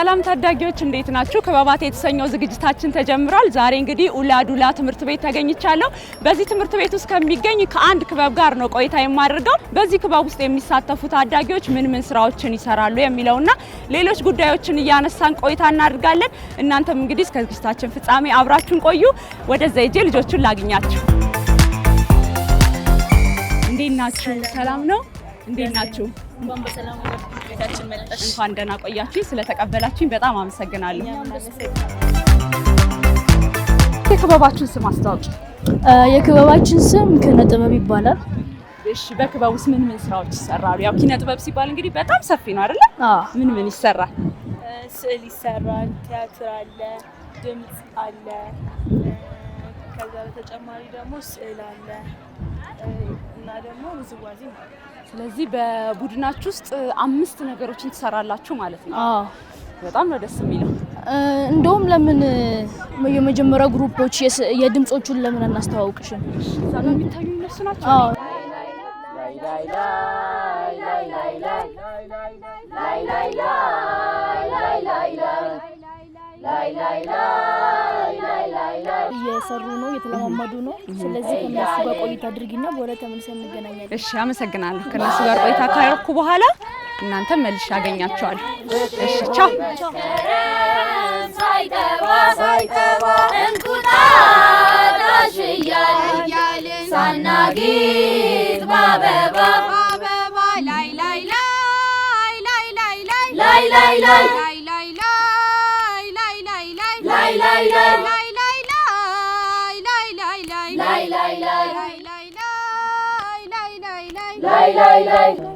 ሰላም ታዳጊዎች እንዴት ናችሁ? ክበባት የተሰኘው ዝግጅታችን ተጀምሯል። ዛሬ እንግዲህ ኡላዱላ ትምህርት ቤት ተገኝቻለሁ። በዚህ ትምህርት ቤት ውስጥ ከሚገኝ ከአንድ ክበብ ጋር ነው ቆይታ የማደርገው። በዚህ ክበብ ውስጥ የሚሳተፉ ታዳጊዎች ምን ስራዎችን ይሰራሉ የሚለውና ሌሎች ጉዳዮችን እያነሳን ቆይታ እናደርጋለን። እናንተም እንግዲህ እስከ ዝግጅታችን ፍጻሜ አብራችሁን ቆዩ። ወደዛ ሄጄ ልጆቹን ላግኛችሁ። እንዴት ናችሁ? ሰላም ነው? እንዴት ናችሁ? እንኳን በሰላም ወደታችን መጣሽ። እንኳን ደህና ቆያችሁኝ። ስለተቀበላችሁኝ በጣም አመሰግናለሁ። የክበባችሁን ስም አስተዋውቁ። የክበባችን ስም ኪነ ጥበብ ይባላል። እሺ፣ በክበብ ውስጥ ምን ስራዎች ይሰራሉ? ያው ኪነ ጥበብ ሲባል እንግዲህ በጣም ሰፊ ነው አይደለ? ምን ይሰራል? ስዕል ይሰራል፣ ቲያትር አለ፣ ድምጽ አለ፣ ከዛ በተጨማሪ ደግሞ ስዕል አለ እና ደግሞ ውዝዋዜ ማለት ነው። ስለዚህ በቡድናችሁ ውስጥ 5 ነገሮችን ትሰራላችሁ ማለት ነው። በጣም ነው ደስ የሚለው። እንደውም ለምን የመጀመሪያ ግሩፖች የድምጾቹን ለምን እናስተዋውቅሽን? እዛ ጋር የሚታዩ እነሱ ናቸው። እየሰሩ ነው፣ እየተለማመዱ ነው። ስለዚህ ከነሱ ጋር ቆይታ አድርጊና በኋላ ተመልሰን እንገናኛለን። እሺ፣ አመሰግናለሁ። ከነሱ ጋር ቆይታ ካደረኩ በኋላ እናንተ መልሼ አገኛቸዋለሁ። እሺ፣ ቻው። ሳይጠባ እንቁጣጣሽ እያልን ሳናጊጥ በአበባ ላይ ላይ ላይ ላይ ላይ ላይ ላይ ላይ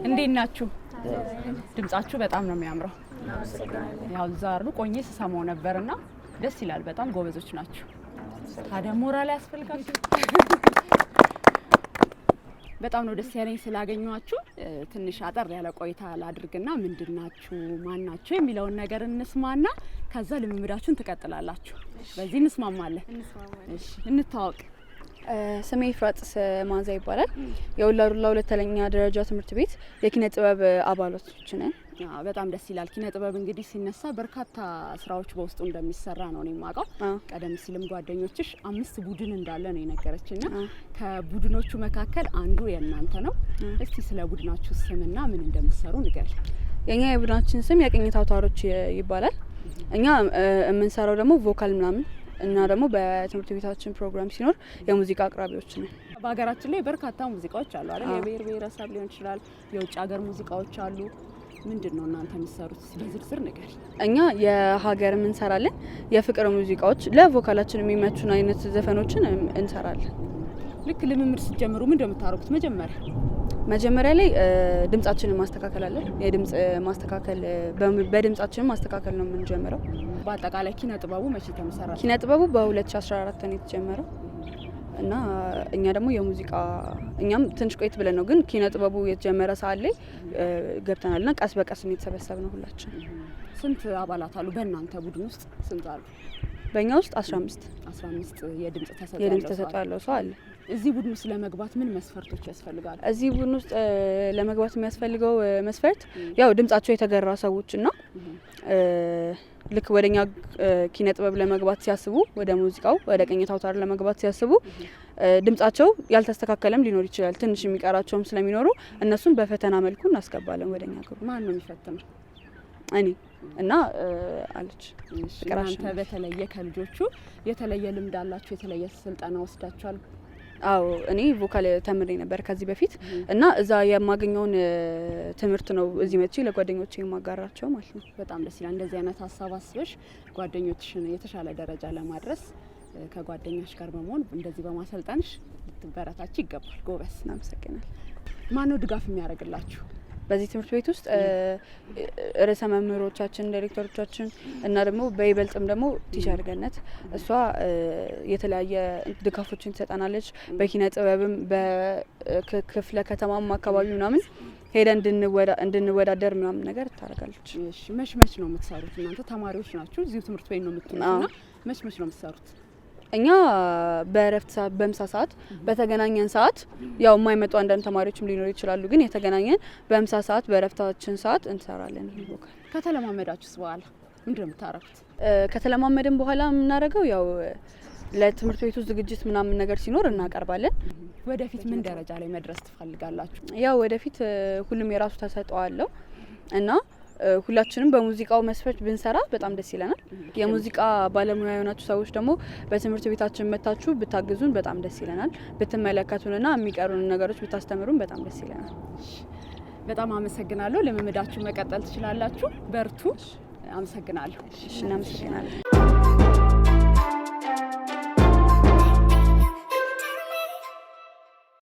እንዴት ናችሁ? ድምጻችሁ በጣም ነው የሚያምረው። ያው ዛሩ ቆኜ ስሰማው ነበርና ደስ ይላል። በጣም ጎበዞች ናችሁ። ታዲያ ሞራል ያስፈልጋችሁ። በጣም ነው ደስ ያለኝ ስላገኘኋችሁ። ትንሽ አጠር ያለ ቆይታ ላድርግና ምንድናችሁ ማናችሁ የሚለውን ነገር እንስማና ከዛ ልምምዳችሁን ትቀጥላላችሁ። በዚህ እንስማማለን። እሺ፣ እንታወቅ። ስሜ ፍራጥስ ማንዛ ይባላል። የኡላዱላ ሁለተኛ ደረጃ ትምህርት ቤት የኪነ ጥበብ አባላቶች ነን። በጣም ደስ ይላል። ኪነ ጥበብ እንግዲህ ሲነሳ በርካታ ስራዎች በውስጡ እንደሚሰራ ነው እኔ የማውቀው። ቀደም ሲልም ጓደኞችሽ 5 ቡድን እንዳለ ነው የነገረችና ከቡድኖቹ መካከል አንዱ የእናንተ ነው። እስቲ ስለ ቡድናችሁ ስምና ምን እንደምትሰሩ ንገሪ። የኛ የቡድናችን ስም የቅኝት አውታሮች ይባላል። እኛ የምንሰራው ደግሞ ቮካል ምናምን እና ደግሞ በትምህርት ቤታችን ፕሮግራም ሲኖር የሙዚቃ አቅራቢዎች ነን። በሀገራችን ላይ በርካታ ሙዚቃዎች አሉ አይደል? የብሔር ብሔረሰብ ሊሆን ይችላል፣ የውጭ ሀገር ሙዚቃዎች አሉ። ምንድነው እናንተ የምትሰሩት? በዝርዝር ነገር። እኛ የሀገርም እንሰራለን፣ የፍቅር ሙዚቃዎች ለቮካላችን የሚመቹን አይነት ዘፈኖችን እንሰራለን። ልክ ልምምድ ሲጀምሩ ምን እንደምታረጉት መጀመሪያ ላይ ድምጻችንን ማስተካከል አለ። የድምጽ ማስተካከል በድምጻችን ማስተካከል ነው የምንጀምረው። በአጠቃላይ ኪነ ጥበቡ መቼ ተመሰረተ? ኪነ ጥበቡ በ2014 ነው የተጀመረው እና እኛ ደግሞ እኛም ትንሽ ቆይት ብለን ነው፣ ግን ኪነ ጥበቡ የተጀመረ ሰዓት ላይ ገብተናልና ቀስ በቀስ ነው የተሰበሰብነው ሁላችን። ስንት አባላት አሉ በእናንተ ቡድን ውስጥ? ስንት አሉ? በእኛ ውስጥ 15 የድምጽ ተሰጥኦ ያለው ሰው አለ። እዚህ ቡድን ውስጥ ለመግባት ምን መስፈርቶች ያስፈልጋሉ? እዚህ ቡድን ውስጥ ለመግባት የሚያስፈልገው መስፈርት ያው ድምጻቸው የተገራ ሰዎችና ልክ ወደኛ ኪነ ጥበብ ለመግባት ሲያስቡ፣ ወደ ሙዚቃው ወደ ቅኝት አውታር ለመግባት ሲያስቡ ድምጻቸው ያልተስተካከለም ሊኖር ይችላል፣ ትንሽ የሚቀራቸውም ስለሚኖሩ እነሱን በፈተና መልኩ እናስገባለን ወደኛ ግሩ። ማን ነው የሚፈትነው? እኔ እና አለች። እናንተ በተለየ ከልጆቹ የተለየ ልምድ አላችሁ? የተለየ ስልጠና ወስዳችኋል? አዎ፣ እኔ ቮካል ተምሬ ነበር ከዚህ በፊት እና እዛ የማገኘውን ትምህርት ነው እዚህ መጥቼ ለጓደኞቼ የማጋራቸው ማለት ነው። በጣም ደስ ይላል። እንደዚህ አይነት ሀሳብ አስበሽ ጓደኞችሽን የተሻለ ደረጃ ለማድረስ ከጓደኛሽ ጋር በመሆን እንደዚህ በማሰልጠንሽ ልትበረታች ይገባል። ጎበስ። እናመሰግናለን። ማነው ድጋፍ የሚያደርግላችሁ በዚህ ትምህርት ቤት ውስጥ? ርዕሰ መምህሮቻችን፣ ዳይሬክተሮቻችን እና ደግሞ በይበልጥም ደግሞ ቲቸር ገነት፣ እሷ የተለያየ ድጋፎችን ትሰጣናለች። በኪነ ጥበብም በክፍለ ከተማም አካባቢ ምናምን ሄደን እንድንወዳደር ምናምን ነገር ታደርጋለች። እሺ፣ መች ነው የምትሰሩት? እናንተ ተማሪዎች ናችሁ፣ እዚሁ ትምህርት ቤት ነው የምትኖሩና መች ነው የምትሰሩት? እኛ በእረፍት ሰዓት በምሳ ሰዓት በተገናኘን ሰዓት ያው የማይመጡ አንዳንድ ተማሪዎችም ሊኖሩ ይችላሉ፣ ግን የተገናኘን በምሳ ሰዓት በእረፍታችን ሰዓት እንሰራለን። ይቦካል ከተለማመዳችሁስ በኋላ ምንድነው የምታረጉት? ከተለማመድን በኋላ የምናደርገው ያው ለትምህርት ቤቱ ዝግጅት ምናምን ነገር ሲኖር እናቀርባለን። ወደፊት ምን ደረጃ ላይ መድረስ ትፈልጋላችሁ? ያው ወደፊት ሁሉም የራሱ ተሰጥኦ አለው እና ሁላችንም በሙዚቃው መስፈርት ብንሰራ በጣም ደስ ይለናል። የሙዚቃ ባለሙያ የሆናችሁ ሰዎች ደግሞ በትምህርት ቤታችን መታችሁ ብታግዙን በጣም ደስ ይለናል። ብትመለከቱንና የሚቀሩን ነገሮች ብታስተምሩን በጣም ደስ ይለናል። በጣም አመሰግናለሁ። ልምምዳችሁ መቀጠል ትችላላችሁ። በርቱ። አመሰግናለሁ። እሺ እናመሰግናለን።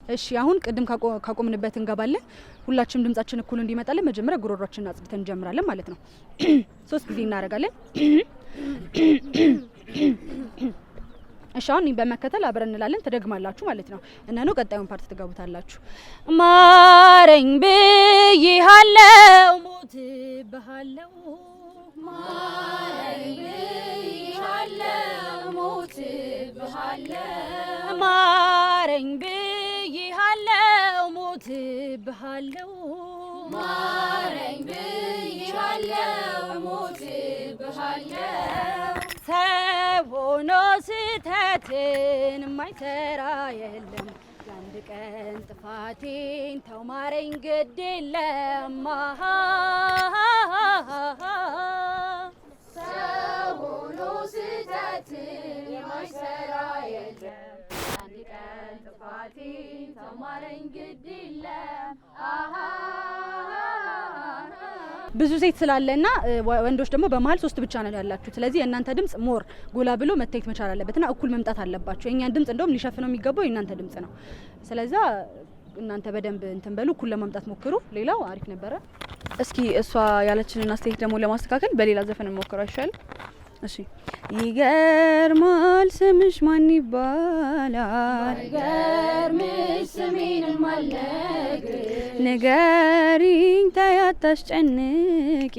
እሺ አሁን ቅድም ካቆምንበት እንገባለን። ሁላችንም ድምጻችን እኩል እንዲመጣለን መጀመሪያ ጉሮሮአችንን አጽድተን እንጀምራለን ማለት ነው። 3 ጊዜ እናደርጋለን። እሺ አሁን በመከተል አብረን እንላለን። ተደግማላችሁ ማለት ነው እና ነው ቀጣዩን ፓርት ትገቡታላችሁ። ማረኝ ብዬሃለው ሞትብሃለው ማረኝ ብዬሃለው ሞትብሃለው ማረኝ ብዬሃለው ሞትብሃለው ማረኝ ብዬሃለው ሞትብሃለው ሰው ሆኖ ስህተትን የማይሰራ የለም ለአንድ ቀን ጥፋቴን ተው ማረኝ ግድ የለም ሰው ሆኖ ስህተትን የማይሰራ የለም ለአንድ ቀን ጥፋቴን ተው ማረኝ ግድ የለም ብዙ ሴት ስላለና ወንዶች ደግሞ በመሀል 3 ብቻ ነው ያላችሁ። ስለዚህ የእናንተ ድምጽ ሞር ጎላ ብሎ መታየት መቻል አለበትና እኩል መምጣት አለባችሁ። የኛን ድምጽ እንደውም ሊሸፍነው የሚገባው የእናንተ ድምጽ ነው። ስለዚህ እናንተ በደንብ እንትን በሉ፣ እኩል ለማምጣት ሞክሩ። ሌላው አሪፍ ነበረ። እስኪ እሷ ያለችንን አስተያየት ደግሞ ለማስተካከል በሌላ ዘፈን እንሞክረው አይሻል? እሺ ይገርማል ስምሽ ማን ይባላል? ይገርምሽ ስሜን ማልነግርሽ ንገሪኝ ተይ አታስጨንቂ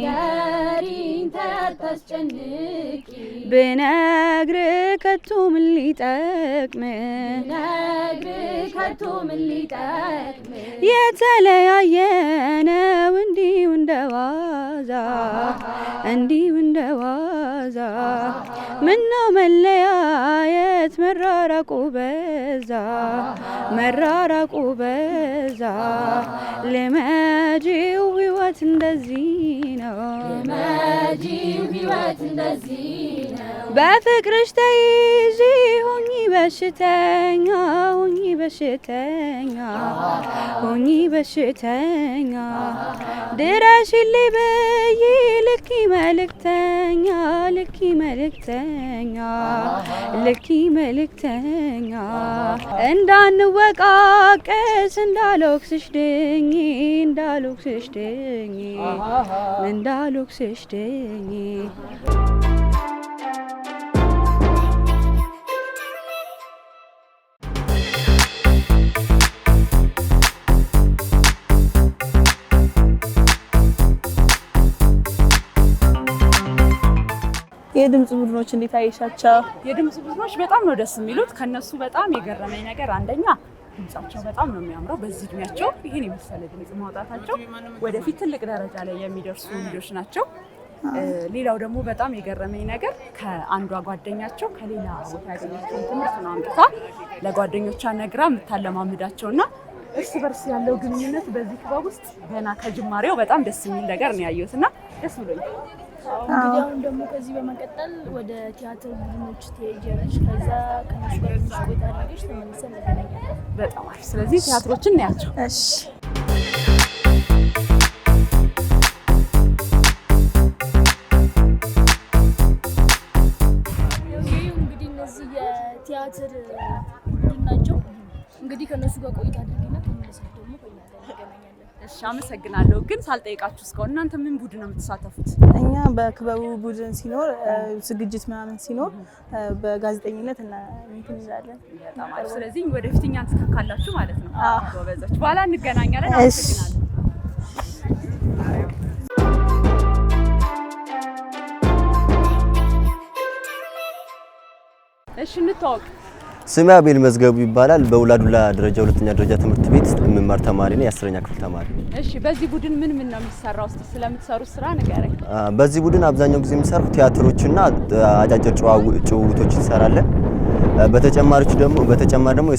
ንገሪኝ ተይ አታስጨንቂ ብነግርህ ከቶ ምን ሊጠቅም ብነግርህ ከቶ ምን ሊጠቅም የተለያየነው እንዲሁ እንደዋዛ እንዲሁ እንደዋዛ ምነው መለያየት መራራቁ በዛ መራራቁ በዛ ልመጂው ህይወት እንደዚህ ነው ልመጂው ህይወት እንደዚህ ነው በፍቅርሽ ተይዤ ሆኜ በሽተኛ ሆኜ በሽተኛ ሆኜ በሽተኛ ድረሽልኝ በይ ልኪ መልእክተኛ ልኪ መልእክተኛ ልኪ መልእክተኛ እንዳንወቃቀስ እንዳልወቅስሽ ድኝ እንዳልወቅስሽ ድኝ እንዳልወቅስሽ ድኝ የድምጽ ቡድኖች እንዴት አየሻቸው? የድምጽ ቡድኖች በጣም ነው ደስ የሚሉት። ከነሱ በጣም የገረመኝ ነገር አንደኛ ድምጻቸው በጣም ነው የሚያምረው። በዚህ እድሜያቸው ይሄን የመሰለ ድምጽ ማውጣታቸው ወደፊት ትልቅ ደረጃ ላይ የሚደርሱ ልጆች ናቸው። ሌላው ደግሞ በጣም የገረመኝ ነገር ከአንዷ ጓደኛቸው ከሌላ ቦታ ያገኘችውን ትምህርት ነው አምጥታ ለጓደኞቿ ነግራ የምታለማምዳቸውና እርስ በርስ ያለው ግንኙነት በዚህ ክበብ ውስጥ ገና ከጅማሬው በጣም ደስ የሚል ነገር ነው ያየሁትና ደስ ብሎኛል። እንግዲህ አሁን ደግሞ ከዚህ በመቀጠል ወደ ቲያትር ቡድኖች ትሄጃለሽ። ከዛ ከነሱ ጋር ትንሽ ቆይታ አድርገሽ ተመልሰን እንገናኛለን። በጣም አሪፍ። ስለዚህ ቲያትሮችን እናያቸው። እሺ እንግዲህ እነዚህ የቲያትር ቡድን ናቸው። እንግዲህ ከነሱ ጋር ቆይታ አድርገና ተመልሰን ደግሞ ከኛ ጋር እንገናኛለን። እሺ አመሰግናለሁ። ግን ሳልጠይቃችሁ እስካሁን እናንተ ምን ቡድን ነው የምትሳተፉት? እኛ በክበቡ ቡድን ሲኖር ዝግጅት ምናምን ሲኖር በጋዜጠኝነት እና እንትን እንላለን። በጣም አሪፍ። ስለዚህ ወደፊት እኛን ትተካላችሁ ማለት ነው። ጎበዞች፣ በኋላ እንገናኛለን። አመሰግናለሁ። እሺ እንተዋወቅ። ስሜ አቤል መዝገቡ ይባላል። በውላዱላ ደረጃ ሁለተኛ ደረጃ ትምህርት ቤት መማር ተማሪ ነኝ። 10ኛ ክፍል ተማሪ ነኝ። እሺ፣ በዚህ ቡድን ምን ነው የሚሰራው? እስቲ ስለምትሰሩት ስራ ንገረኝ። በዚህ ቡድን አብዛኛው ጊዜ የሚሰራው ቲያትሮችና አጫጭር ጭውውቶች እንሰራለን። በተጨማሪ ደግሞ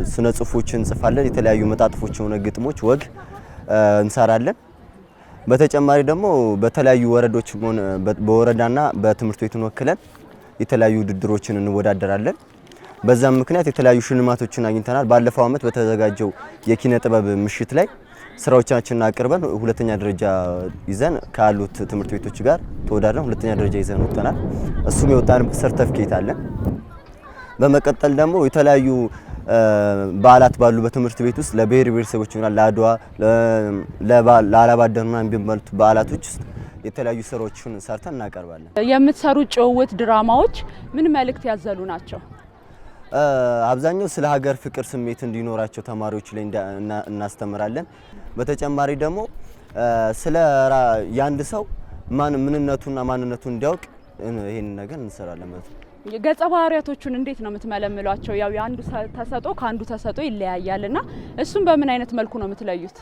ስነ ጽሁፎችን እንጽፋለን። የተለያዩ መጣጥፎች ሆነ ግጥሞች፣ ወግ እንሰራለን። በተጨማሪ ደግሞ በተለያዩ ወረዶች ሆነ በወረዳና በትምህርት ቤቱን ወክለን የተለያዩ ውድድሮችን እንወዳደራለን። በዛም ምክንያት የተለያዩ ሽልማቶችን አግኝተናል። ባለፈው አመት በተዘጋጀው የኪነ ጥበብ ምሽት ላይ ስራዎቻችንን አቅርበን ሁለተኛ ደረጃ ይዘን ካሉት ትምህርት ቤቶች ጋር ተወዳድረን ሁለተኛ ደረጃ ይዘን ወጥተናል። እሱም የወጣንበት ሰርተፍኬት አለን። በመቀጠል ደግሞ የተለያዩ በዓላት ባሉ በትምህርት ቤት ውስጥ ለብሔር ብሔረሰቦችና ለአድዋ ለአላባደርና የሚባሉት በዓላቶች ውስጥ የተለያዩ ስራዎችን ሰርተን እናቀርባለን። የምትሰሩት ጭውውት ድራማዎች ምን መልእክት ያዘሉ ናቸው? አብዛኛው ስለ ሀገር ፍቅር ስሜት እንዲኖራቸው ተማሪዎች ላይ እናስተምራለን። በተጨማሪ ደግሞ ስለ ያንድ ሰው ምንነቱና ማንነቱን እንዲያውቅ ይሄን ነገር እንሰራለን ማለት ነው። ገጸ ባህሪያቶቹን እንዴት ነው የምትመለምሏቸው? ያው የአንዱ ተሰጥኦ ከአንዱ ተሰጥኦ ይለያያልና እሱን በምን አይነት መልኩ ነው የምትለዩት?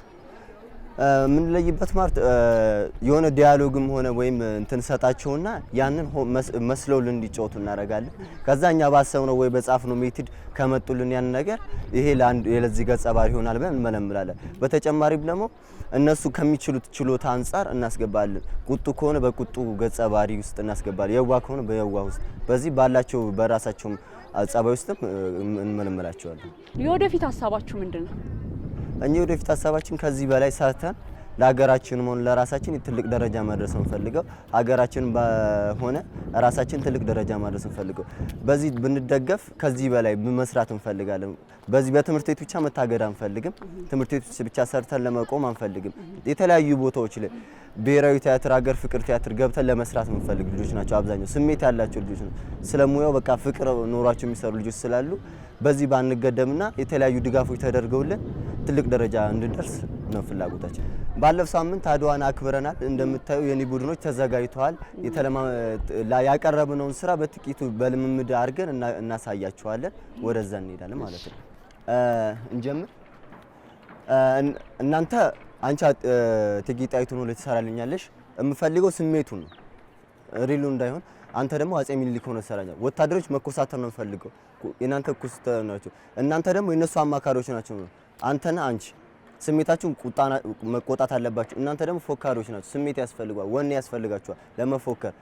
ምን ለይበት ማለት የሆነ ዲያሎግም ሆነ ወይም እንትን ሰጣቸውና ያንን መስለው እንዲጫወቱ እናደርጋለን። ከዛኛ ባሰብነው ወይ በጻፍነው ሜትድ ከመጡልን ያን ነገር ይሄ ለዚህ ገጸ ባህሪ ይሆናል ብለን እንመለምላለን። በተጨማሪም ደግሞ እነሱ ከሚችሉት ችሎታ አንፃር እናስገባለን። ቁጡ ከሆነ በቁጡ ገጸ ባህሪ ውስጥ እናስገባለን። የዋ ከሆነ በየዋ ውስጥ በዚህ ባላቸው በራሳቸው ጸባይ ውስጥም እንመለምላቸዋለን። የወደፊት ሀሳባችሁ ምንድነው? እኛ ወደፊት ሀሳባችን ከዚህ በላይ ሰርተን ለሀገራችንም ሆነ ለራሳችን ትልቅ ደረጃ ማድረስ እንፈልገው። ሀገራችን በሆነ ራሳችን ትልቅ ደረጃ ማድረስ እንፈልገው። በዚህ ብንደገፍ ከዚህ በላይ መስራት እንፈልጋለን። በዚህ በትምህርት ቤት ብቻ መታገድ አንፈልግም። ትምህርት ቤት ብቻ ሰርተን ለመቆም አንፈልግም። የተለያዩ ቦታዎች ላይ ብሔራዊ ቲያትር፣ ሀገር ፍቅር ቲያትር ገብተን ለመስራት የምንፈልግ ልጆች ናቸው። አብዛኛው ስሜት ያላቸው ልጆች ናቸው። ስለሙያው በቃ ፍቅር ኖሯቸው የሚሰሩ ልጆች ስላሉ በዚህ ባንገደምና የተለያዩ ድጋፎች ተደርገውልን ትልቅ ደረጃ እንድንደርስ ነው ፍላጎታችን። ባለፈው ሳምንት አድዋን አክብረናል። እንደምታዩ የኔ ቡድኖች ተዘጋጅተዋል። ያቀረብነውን ስራ በጥቂቱ በልምምድ አድርገን እናሳያቸዋለን። ወደዛ እንሄዳለን ማለት ነው። እንጀምር። እናንተ አንቺ እቴጌ ጣይቱ ነው ልትሰራልኛለሽ። የምፈልገው ስሜቱን ነው ሪሉ እንዳይሆን። አንተ ደግሞ አጼ ሚኒሊክ ሆነ ሰራኛል። ወታደሮች መኮሳተር ነው የምፈልገው። እናንተ ኮስተር ናቸው። እናንተ ደግሞ የነሱ አማካሪዎች ናቸው። አንተና አንቺ ስሜታችሁን መቆጣት አለባችሁ። እናንተ ደግሞ ፎካሪዎች ናቸው። ስሜት ያስፈልጋል፣ ወኔ ያስፈልጋችኋል ለመፎከር።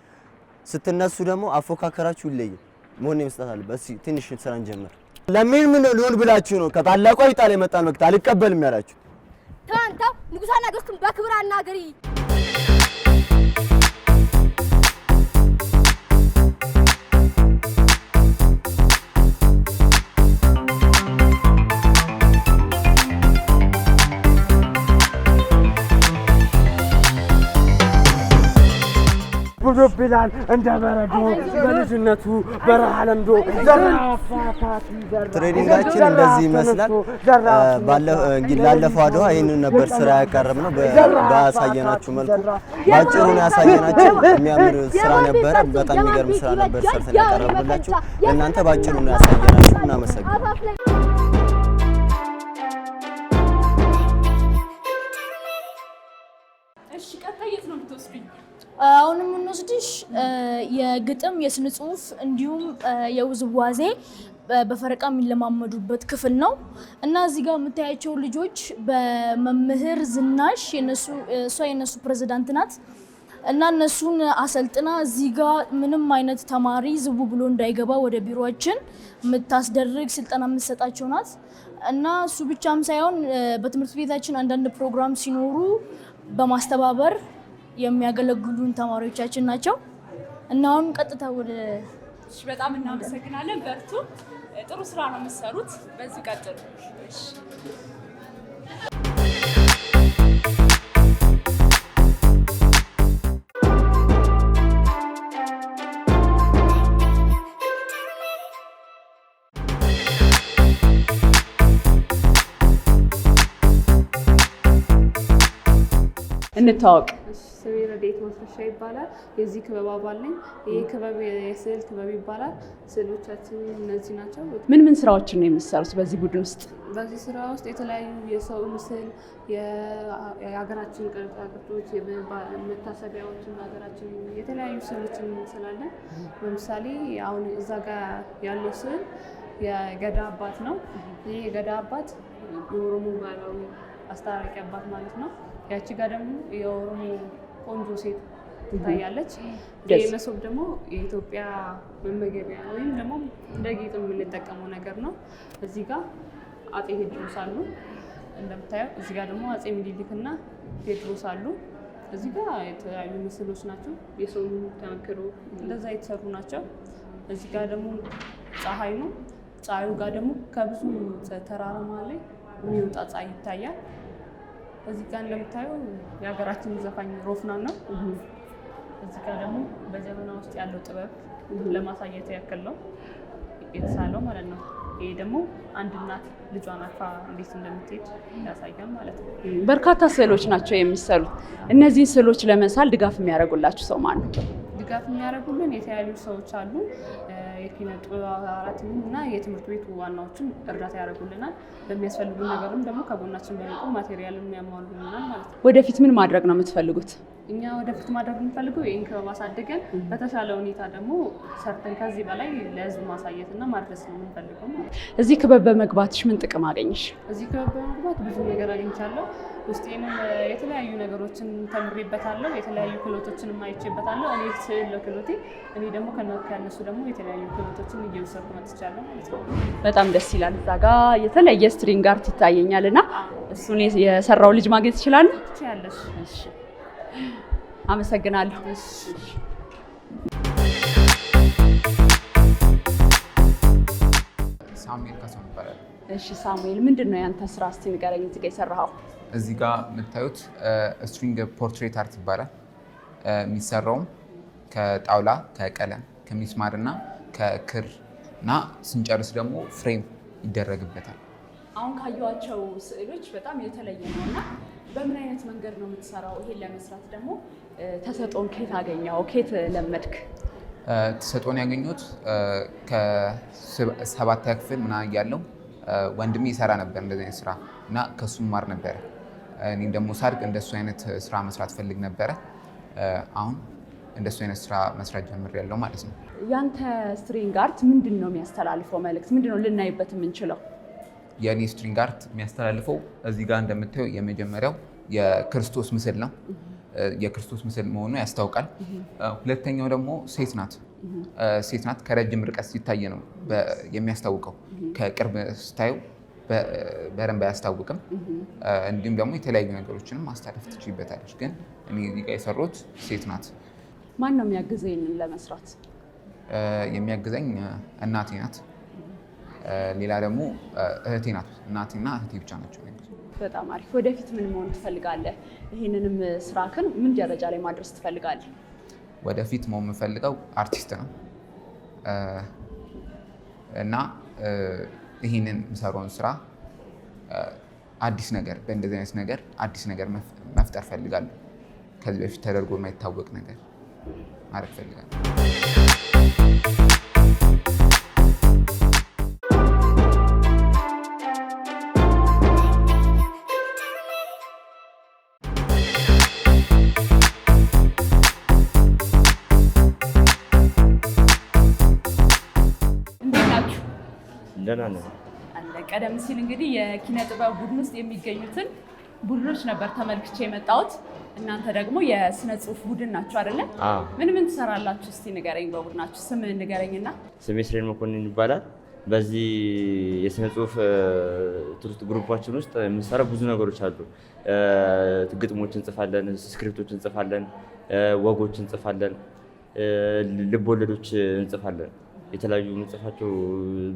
ስትነሱ ደግሞ አፎካከራችሁ ይለያል። ወኔ መስጠት አለበት። እስኪ ትንሽ ስራ እንጀምር። ለምን ሊሆን ብላችሁ ነው ከታላቋ ኢጣሊያ የመጣን ወቅት አልቀበልም ያላችሁ? ታንታው ንጉሳና ገስቱን በክብር አናገሪ። ብሎብናል እንደ በረዶ በልጅነቱ በረሃ ለምዶ ዘራፋታት ትሬኒንጋችን እንደዚህ ይመስላል። ላለፈው አድዋ ይሄንን ነበር ስራ ያቀረብነው። ባሳየናችሁ መልኩ ባጭሩ ነው ያሳየናችሁ። የሚያምር ስራ ነበረ። በጣም የሚገርም ስራ ነበር ሰርተን ያቀረብላችሁ። እናንተ ባጭሩ ነው ያሳየናችሁ። እናመሰግናለን። እሺ፣ ቀጣይ የት ነው የምትወስዱኝ? አሁን የምንወስድሽ የግጥም የስነ ጽሁፍ እንዲሁም የውዝዋዜ በፈረቃ የሚለማመዱበት ክፍል ነው እና እዚህ ጋር የምታያቸው ልጆች በመምህር ዝናሽ እሷ የነሱ ፕሬዝዳንት ናት እና እነሱን አሰልጥና እዚህ ጋር ምንም አይነት ተማሪ ዝቡ ብሎ እንዳይገባ ወደ ቢሮአችን የምታስደርግ ስልጠና የምትሰጣቸው ናት እና እሱ ብቻም ሳይሆን በትምህርት ቤታችን አንዳንድ ፕሮግራም ሲኖሩ በማስተባበር የሚያገለግሉን ተማሪዎቻችን ናቸው እና አሁን ቀጥታ ወደ በጣም እናመሰግናለን። በርቱ። ጥሩ ስራ ነው የምትሰሩት። በዚህ ቀጥሉ። እንታወቅ። ስሜ ረዴት ማስረሻ ይባላል። የዚህ ክበብ አባል ነኝ። ይህ ክበብ የስዕል ክበብ ይባላል። ስዕሎቻችን እነዚህ ናቸው። ምን ስራዎችን ነው የምትሰሩት በዚህ ቡድን ውስጥ? በዚህ ስራ ውስጥ የተለያዩ የሰው ምስል፣ የሀገራችን ቅርጻቅርጾች፣ መታሰቢያዎችን፣ ሀገራችን የተለያዩ ስዕሎችን እንስላለን። ለምሳሌ አሁን እዛ ጋር ያለው ስዕል የገዳ አባት ነው። ይህ የገዳ አባት የኦሮሞ ባህላዊ አስታራቂ አባት ማለት ነው። ያቺ ጋር ደግሞ የኦሮሞ ቆንጆ ሴት ትታያለች። ይህ መሶብ ደግሞ የኢትዮጵያ መመገቢያ ወይም ደግሞ እንደ ጌጥ የምንጠቀመው ነገር ነው። እዚህ ጋር አፄ ቴዎድሮስ አሉ እንደምታየው። እዚህ ጋር ደግሞ አፄ ምኒልክና ቴዎድሮስ አሉ። እዚህ ጋር የተለያዩ ምስሎች ናቸው። የሰው ተመክሮ እንደዛ የተሰሩ ናቸው። እዚህ ጋር ደግሞ ፀሐይ ነው። ፀሐዩ ጋር ደግሞ ከብዙ ተራራማ ላይ የሚወጣ ፀሐይ ይታያል። እዚህ ጋር እንደምታየው የሀገራችን ዘፋኝ ሮፍናን ነው። እዚህ ጋር ደግሞ በጀበና ውስጥ ያለው ጥበብ ለማሳየት ያክል ነው የተሳለው ማለት ነው። ይሄ ደግሞ አንድ እናት ልጇን አቅፋ እንዴት እንደምትሄድ ያሳያል ማለት ነው። በርካታ ስዕሎች ናቸው የሚሰሩት። እነዚህን ስዕሎች ለመሳል ድጋፍ የሚያደርጉላችሁ ሰው ማን ነው? ድጋፍ የሚያደርጉልን የተለያዩ ሰዎች አሉ። የኪነ ጥበባት እና የትምህርት ቤቱ ዋናዎችን እርዳታ ያደርጉልናል። በሚያስፈልጉ ነገርም ደግሞ ከጎናችን በመቆም ማቴሪያል የሚያሟሉልናል ማለት ነው። ወደፊት ምን ማድረግ ነው የምትፈልጉት? እኛ ወደፊት ማድረግ የምንፈልገው ይህን ክበብ አሳድገን በተሻለ ሁኔታ ደግሞ ሰርተን ከዚህ በላይ ለሕዝብ ማሳየት እና ማድረስ ነው የምንፈልገው ማለት ነው። እዚህ ክበብ በመግባትሽ ምን ጥቅም አገኘሽ? እዚህ ክበብ በመግባት ብዙ ነገር አግኝቻለሁ። ውስጤንም የተለያዩ ነገሮችን ተምሬበታለሁ። የተለያዩ ክህሎቶችን አይቼበታለሁ። እኔ ስዕል ለክህሎቴ፣ እኔ ደግሞ ከነሱ ደግሞ የተለያዩ ክህሎቶችን እየወሰድኩ መጥቻለሁ ማለት ነው። በጣም ደስ ይላል። እዛ ጋ የተለያየ ስትሪንግ አርት ይታየኛል እና እሱን የሰራው ልጅ ማግኘት ይችላል? ትችያለሽ። እሺ፣ አመሰግናለሁ። ሳሙኤል ካሳሁን ይባላል። እሺ ሳሙኤል፣ ምንድን ነው ያንተ ስራ? እስቲ ንገረኝ። እዚህ ጋ የሰራኸው? እዚህ ጋር የምታዩት ስትሪንግ ፖርትሬት አርት ይባላል። የሚሰራውም ከጣውላ፣ ከቀለም፣ ከሚስማር እና ከክር እና ስንጨርስ ደግሞ ፍሬም ይደረግበታል። አሁን ካየኋቸው ስዕሎች በጣም የተለየ ነው እና በምን አይነት መንገድ ነው የምትሰራው? ይሄን ለመስራት ደግሞ ተሰጦን ከየት አገኘው? ከየት ለመድክ? ተሰጦን ያገኘሁት ከ7ኛ ክፍል ምናምን እያለሁ ወንድሜ ይሰራ ነበር እንደዚህ አይነት ስራ እና ከሱም ማር ነበረ። እኔም ደግሞ ሳድግ እንደሱ አይነት ስራ መስራት ፈልግ ነበረ። አሁን እንደሱ አይነት ስራ መስራት ጀምሬያለሁ ማለት ነው። ያንተ ስትሪንግ አርት ምንድን ነው የሚያስተላልፈው መልእክት? ምንድን ነው ልናይበት የምንችለው? የእኔ ስትሪንግ አርት የሚያስተላልፈው እዚህ ጋር እንደምታየው የመጀመሪያው የክርስቶስ ምስል ነው። የክርስቶስ ምስል መሆኑ ያስታውቃል። ሁለተኛው ደግሞ ሴት ናት። ሴት ናት። ከረጅም ርቀት ሲታይ ነው የሚያስታውቀው። ከቅርብ ስታየው በደንብ አያስታውቅም። እንዲሁም ደግሞ የተለያዩ ነገሮችንም ማስተላለፍ ትችይበታለች። ግን እኔ እዚህ ጋር የሰሩት ሴት ናት። ማን ነው የሚያግዘኝ ለመስራት? የሚያግዘኝ እናቴ ናት። ሌላ ደግሞ እህቴ ናት። እናቴና እህቴ ብቻ ናቸው። በጣም አሪፍ። ወደፊት ምን መሆን ትፈልጋለህ? ይህንንም ስራክን ምን ደረጃ ላይ ማድረስ ትፈልጋለህ? ወደፊት መሆን የምፈልገው አርቲስት ነው እና ይህንን የምሰራውን ስራ አዲስ ነገር በእንደዚህ አይነት ነገር አዲስ ነገር መፍጠር ፈልጋለሁ። ከዚህ በፊት ተደርጎ የማይታወቅ ነገር ማድረግ ፈልጋለሁ። ደህና ነው። ቀደም ሲል እንግዲህ የኪነ ጥበብ ቡድን ውስጥ የሚገኙትን ቡድኖች ነበር ተመልክቼ የመጣሁት። እናንተ ደግሞ የስነ ጽሁፍ ቡድን ናችሁ አይደለ? ምን ምን ትሰራላችሁ? እስቲ ንገረኝ። በቡድናችሁ ስም ንገረኝና። ስሜ ስሬን መኮንን ይባላል። በዚህ የስነ ጽሁፍ ትምህርት ግሩፓችን ውስጥ የምንሰራው ብዙ ነገሮች አሉ። ግጥሞች እንጽፋለን፣ ስክሪፕቶች እንጽፋለን፣ ወጎች እንጽፋለን፣ ልብ ወለዶች እንጽፋለን የተለያዩ ምንጽፋቸው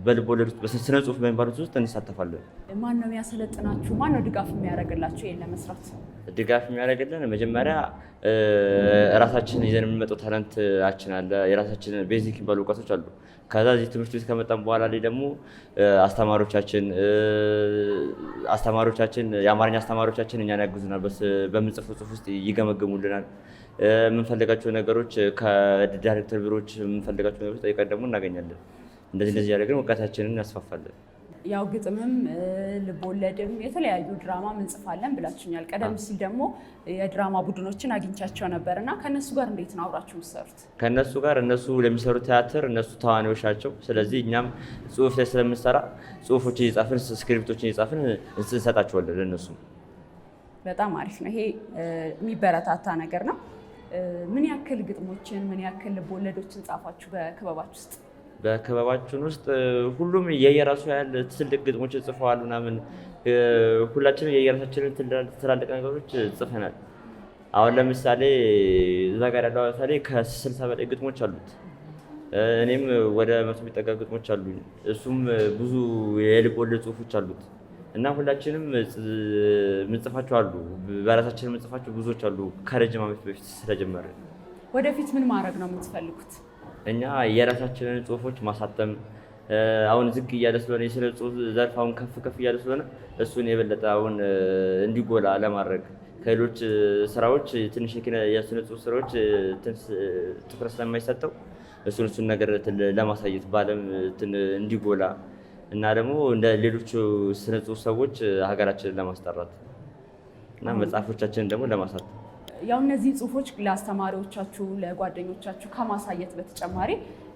በልብ ወለድ ውስጥ በስነ ጽሁፍ በሚባሉት ውስጥ እንሳተፋለን። ማን ነው የሚያሰለጥናችሁ? ማን ነው ድጋፍ የሚያደርግላችሁ ይሄን ለመስራት? ድጋፍ የሚያደርግልን መጀመሪያ ራሳችን ይዘን የምንመጣው ታለንታችን አለ። የራሳችን ቤዚክ የሚባሉ እውቀቶች አሉ። ከዛ እዚህ ትምህርት ቤት ከመጣን በኋላ ላይ ደግሞ አስተማሪዎቻችን የአማርኛ አስተማሪዎቻችን እኛን ያግዙናል። በምንጽፈው ጽሁፍ ውስጥ ይገመግሙልናል። የምንፈልጋቸው ነገሮች ከዳይሬክተር ቢሮዎች የምንፈልጋቸው ነገሮች ጠይቀን ደግሞ እናገኛለን። እንደዚህ ያደረግን እውቀታችንን እናስፋፋለን። ያው ግጥምም ልቦለድም የተለያዩ ድራማ እንጽፋለን ብላችሁኛል። ቀደም ሲል ደግሞ የድራማ ቡድኖችን አግኝቻቸው ነበርና ከነሱ ጋር እንዴት ነው አብራችሁ የምትሰሩት? ከነሱ ጋር እነሱ ለሚሰሩት ቲያትር እነሱ ተዋናዮች ናቸው። ስለዚህ እኛም ጽሁፍ ላይ ስለምንሰራ ጽሁፎችን እየጻፍን ስክሪፕቶችን እየጻፍን እንሰጣቸዋለን ለነሱ። በጣም አሪፍ ነው። ይሄ የሚበረታታ ነገር ነው። ምን ያክል ግጥሞችን ምን ያክል ልቦለዶችን ጻፋችሁ በክበባችሁ ውስጥ? በክበባችን ውስጥ ሁሉም የየራሱ ያህል ትልቅ ግጥሞችን ጽፈዋል ምናምን። ሁላችንም የየራሳችንን ትላልቅ ነገሮች ጽፈናል። አሁን ለምሳሌ እዛ ጋር ያለው ለምሳሌ ከ60 በላይ ግጥሞች አሉት። እኔም ወደ 100 የሚጠጋ ግጥሞች አሉኝ። እሱም ብዙ የልብ ወለድ ጽሁፎች አሉት እና ሁላችንም ምንጽፋቸው አሉ። በራሳችን ምንጽፋቸው ብዙዎች አሉ ከረጅም ዓመት በፊት ስለጀመርን። ወደፊት ምን ማድረግ ነው የምትፈልጉት? እኛ የራሳችንን ጽሁፎች ማሳተም አሁን ዝግ እያለ ስለሆነ የስነ ጽሁፍ ዘርፍ አሁን ከፍ እያለ ስለሆነ እሱን የበለጠ አሁን እንዲጎላ ለማድረግ ከሌሎች ስራዎች ትንሽ የስነ ጽሁፍ ስራዎች ትኩረት ስለማይሰጠው እሱን ነገር ለማሳየት በዓለም እንዲጎላ እና ደግሞ እንደ ሌሎች ስነ ጽሁፍ ሰዎች ሀገራችንን ለማስጠራት እና መጽሐፎቻችንን ደግሞ ለማሳተም ያው እነዚህ ጽሁፎች ለአስተማሪዎቻችሁ ለጓደኞቻችሁ ከማሳየት በተጨማሪ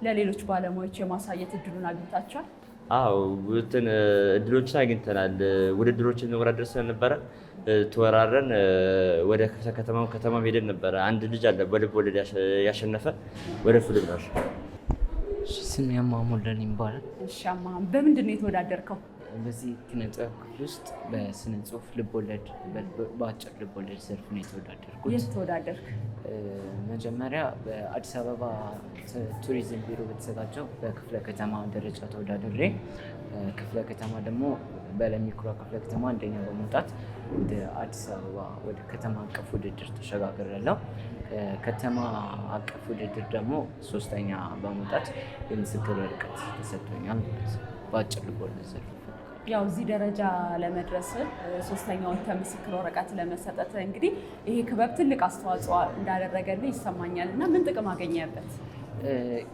ለሌሎች ባለሙያዎች የማሳየት እድሉን አግኝታችኋል? አዎ እድሎችን አግኝተናል። ውድድሮችን ወራደር ስለነበረ ተወራረን ወደ ከተማ ሄደን ነበረ። አንድ ልጅ አለ በልብ ወለድ ያሸነፈ ወደ ፊልም ነው። ስሜ አማሙለን ይባላል። እሺ አማም በምንድን ነው የተወዳደርከው? በዚህ ኪነ ጥበብ ክፍል ውስጥ በስነ ጽሁፍ ልቦለድ በአጭር ልቦለድ ዘርፍ ነው የተወዳደርኩት። የት ተወዳደርክ? መጀመሪያ በአዲስ አበባ ቱሪዝም ቢሮ በተዘጋጀው በክፍለ ከተማ ደረጃ ተወዳድሬ ክፍለ ከተማ ደግሞ በለሚ ኩራ ክፍለ ከተማ አንደኛ በመውጣት ወደ አዲስ አበባ ወደ ከተማ አቀፍ ውድድር ተሸጋግሬያለሁ። ከተማ አቀፍ ውድድር ደግሞ 3ኛ በመውጣት የምስክር ወረቀት ተሰጥቶኛል በአጭር ልቦለድ ዘርፍ። ያው እዚህ ደረጃ ለመድረስ 3ኛውን ምስክር ወረቀት ለመሰጠት እንግዲህ ይሄ ክበብ ትልቅ አስተዋጽኦ እንዳደረገልህ ይሰማኛል እና ምን ጥቅም አገኘበት?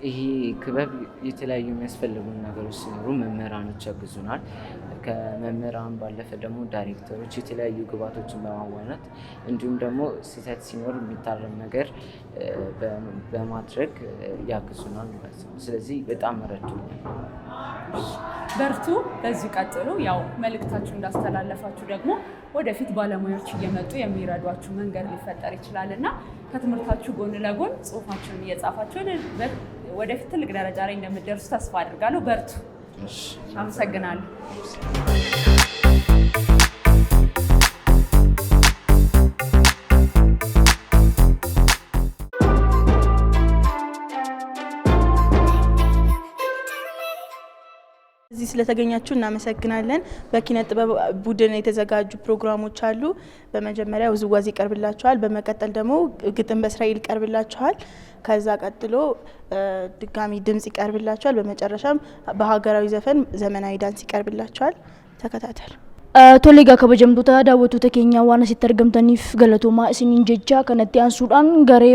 ይሄ ክበብ የተለያዩ የሚያስፈልጉን ነገሮች ሲኖሩ መምህራኖች ያግዙናል። ከመምህራን ባለፈ ደግሞ ዳይሬክተሮች የተለያዩ ግብዓቶችን በማዋናት እንዲሁም ደግሞ ስህተት ሲኖር የሚታረም ነገር በማድረግ ያግዙናል ማለት ነው። ስለዚህ በጣም ረድቶኛል። በርቱ፣ በዚሁ ቀጥሉ። ያው መልእክታችሁ እንዳስተላለፋችሁ ደግሞ ወደፊት ባለሙያዎች እየመጡ የሚረዷችሁ መንገድ ሊፈጠር ይችላል እና ከትምህርታችሁ ጎን ለጎን ጽሁፋችሁን እየጻፋችሁ ወደፊት ትልቅ ደረጃ ላይ እንደምትደርሱ ተስፋ አድርጋለሁ። በርቱ። አመሰግናለሁ። እዚህ ስለተገኛችሁ እናመሰግናለን። በኪነ ጥበብ ቡድን የተዘጋጁ ፕሮግራሞች አሉ። በመጀመሪያ ውዝዋዜ ይቀርብላችኋል። በመቀጠል ደግሞ ግጥም በእስራኤል ይቀርብላችኋል። ከዛ ቀጥሎ ድጋሚ ድምጽ ይቀርብላችኋል። በመጨረሻም በሀገራዊ ዘፈን ዘመናዊ ዳንስ ይቀርብላችኋል። ተከታተሉ። Tole egaa kabajamtoota daawwattoota keenyaa waan asitti argamtaniif galatoomaa isiniin jecha kanatti aansuudhaan garee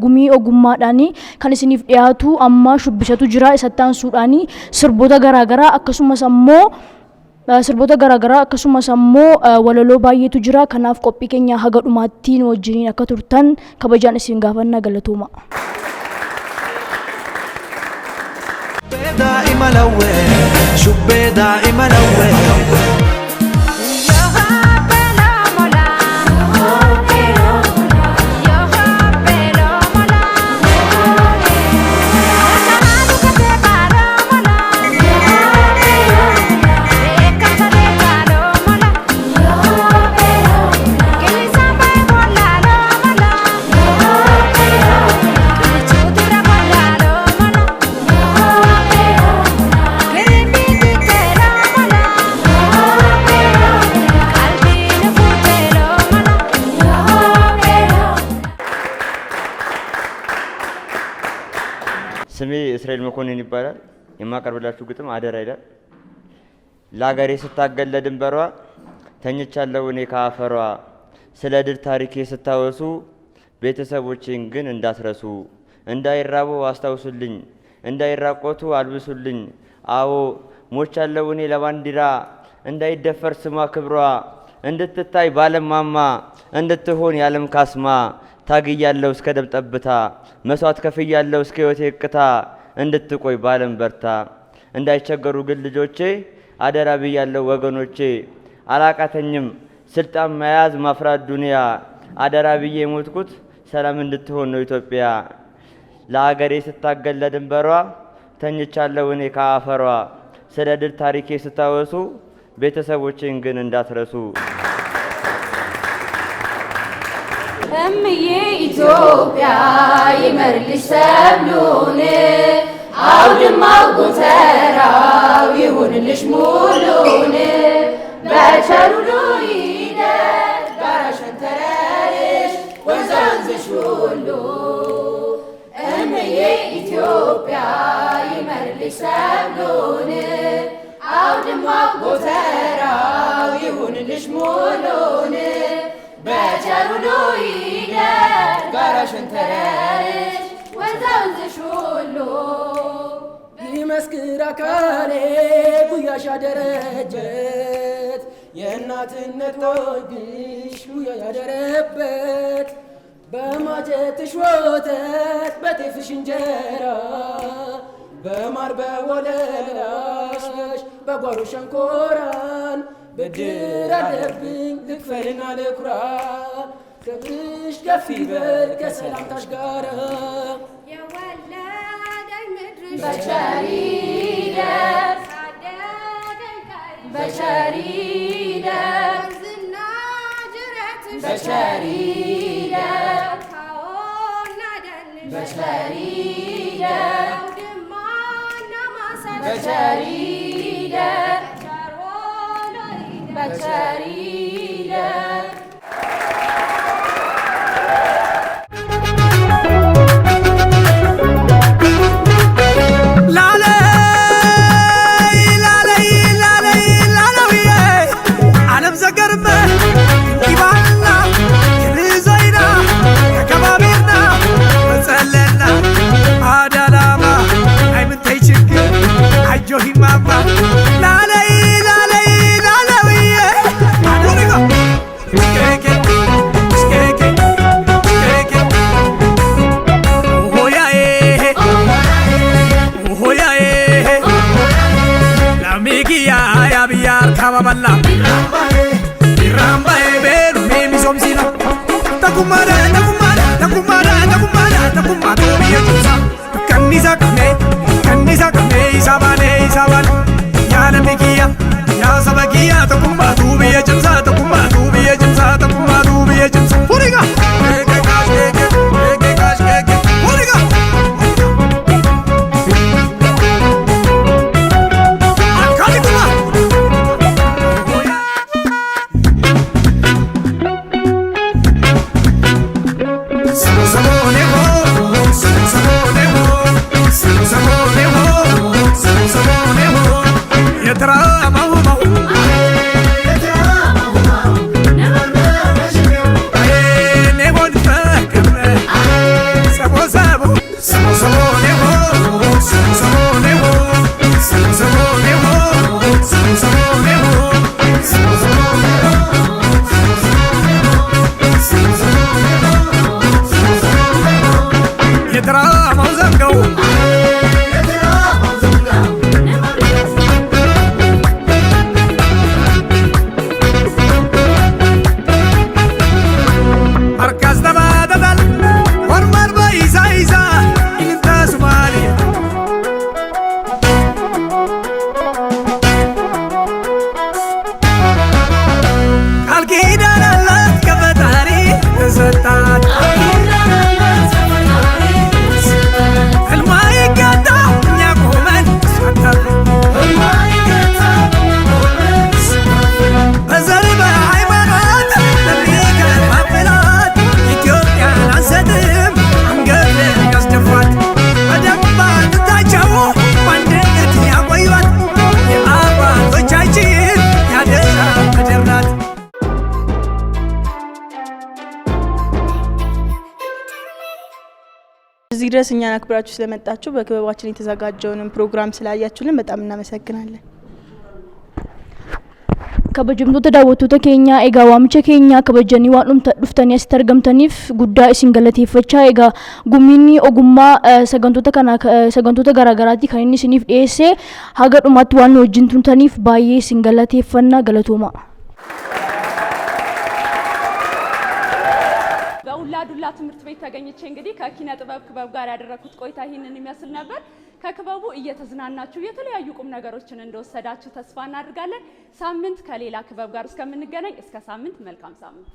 gumii ogummaadhaan kan isiniif dhiyaatu amma shubbisatu jira. Isatti aansuudhaan sirboota garaagaraa akkasumas ammoo walaloo baay'eetu jira. Kanaaf qophii keenya haga dhumaatti nu wajjiniin akka turtan kabajaan isin gaafanna. Galatooma. ስሜ እስራኤል መኮንን ይባላል። የማቀርብላችሁ ግጥም አደራ ይላል። ለአገሬ ስታገል ለድንበሯ ተኝቻለሁ እኔ ከአፈሯ። ስለ ድል ታሪኬ ስታወሱ ቤተሰቦቼን ግን እንዳትረሱ። እንዳይራቡ አስታውሱልኝ፣ እንዳይራቆቱ አልብሱልኝ። አዎ ሞቻለሁ እኔ ለባንዲራ እንዳይደፈር ስሟ ክብሯ። እንድትታይ ባለም ማማ እንድትሆን ያለም ካስማ። ታግያለሁ እስከ ደም ጠብታ መስዋዕት ከፍያለሁ እስከ ሕይወቴ እቅታ። እንድትቆይ ባለም በርታ እንዳይቸገሩ ግን ልጆቼ አደራ ብያለሁ ወገኖቼ። አላቃተኝም ስልጣን መያዝ ማፍራት ዱንያ። አደራ ብዬ የሞትኩት ሰላም እንድትሆን ነው ኢትዮጵያ። ለአገሬ ስታገል ለድንበሯ ተኝቻለሁ እኔ ከአፈሯ። ስለ ድል ታሪኬ ስታወሱ ቤተሰቦቼን ግን እንዳትረሱ። እምዬ ኢትዮጵያ ይመርልሽ ሰብሉን አውድማው ጎተራው ይሁንልሽ ሙሉን በቸሩሉ ይደር ጋራሽ ተራራሽ ወንዝ ወንዝሽ ሁሉ እምዬ ኢትዮጵያ ይመርልሽ ሰብሉን አውድማው ጎተራው ይሁንልሽ ሙሉን በቸሩሉ ይደር ጋራሽ ተራራሽ ወንዝ ወንዝሽ ሁሉ ይመስክር አካሌ ጉያሽ ያደረጀት የእናትነት ወግሽ ጉያ ያደረበት በማጀትሽ ወተት በጤፍሽ እንጀራ በማር በወለላሽ በጓሮ ሸንኮራን ብድር አለብኝ ልክፈልና ልኩራ። ክብርሽ ከፍ ይበል ከሰላምታሽ ጋራ በቸሪደር በቸሪደር በቸሪደር በቸሪደር በቸሪደር በቸሪደር Bye. እዚህ ድረስ እኛን አክብራችሁ ስለመጣችሁ በክበባችን የተዘጋጀውን ፕሮግራም ስላያችሁልን በጣም እናመሰግናለን። kabajamtoota daawwattoota keenya egaa waamicha keenya kabajanii waan dhuftanii asitti argamtaniif guddaa isin galateeffachaa egaa gumiinni ogummaa sagantoota garaagaraatti kan inni isiniif dhiyeesse haga dhumaatti waan wajjin turtaniif baay'ee isin galateeffanna galatooma. በኡላዱላ ትምህርት ቤት ተገኝቼ እንግዲህ ከኪነ ጥበብ ክበብ ጋር ያደረኩት ቆይታ ይህንን የሚመስል ነበር። ከክበቡ እየተዝናናችሁ የተለያዩ ቁም ነገሮችን እንደወሰዳችሁ ተስፋ እናደርጋለን። ሳምንት ከሌላ ክበብ ጋር እስከምንገናኝ እስከ ሳምንት መልካም ሳምንት